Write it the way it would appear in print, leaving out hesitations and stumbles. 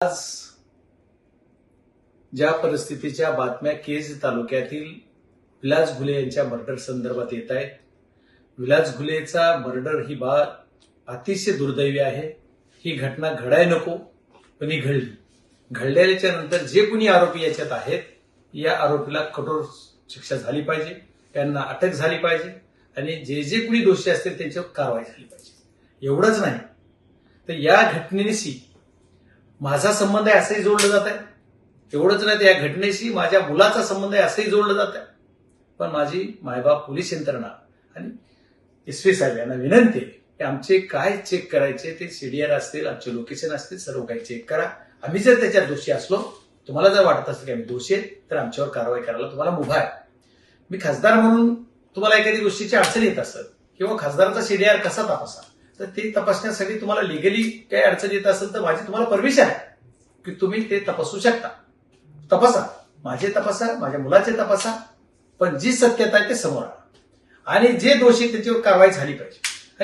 आज ज्या परिस्थितीच्या बातम्या केज तालुक्यातील विलास घुले यांच्या मर्डर संदर्भात येत आहेत, विलास घुलेचा मर्डर ही बाब अतिशय दुर्दैवी आहे. ही घटना घडायला नको, पण ही घडली. घडल्याच्या नंतर जे कुणी आरोपी याच्यात आहेत, या आरोपीला कठोर शिक्षा झाली पाहिजे, त्यांना अटक झाली पाहिजे आणि जे जे कुणी दोषी असतील त्यांच्यावर कारवाई झाली पाहिजे. एवढंच नाही तर या घटनेशी माझा संबंध आहे असंही जोडलं जात आहे. एवढंच नाही तर या घटनेशी माझ्या मुलाचा संबंध आहे असंही जोडलं जात आहे. पण माझी मायबाप पोलीस यंत्रणा आणि एसपी साहेब यांना विनंती आहे की आमचे काय चेक करायचे ते सीडीआर असतील, आमचे लोकेशन असतील, सर्व काही चेक करा. आम्ही जर त्याच्यात दोषी असलो, तुम्हाला जर वाटत असेल की आम्ही दोषी आहे, तर आमच्यावर कारवाई करायला तुम्हाला मुभा आहे. मी खासदार म्हणून तुम्हाला एखादी गोष्टीची अडचण येत असेल किंवा खासदाराचा सीडीआर कसा तपासा, तर ते तपासण्यासाठी तुम्हाला लिगली काही अडचण येत असेल तर माझी तुम्हाला परमिशन आहे की तुम्ही ते तपासू शकता. तपासा, माझे तपासा, माझ्या मुलाचे तपासा, पण जी सत्यता आहे ते समोर आणा आणि जे दोषी त्यांच्यावर कारवाई झाली पाहिजे.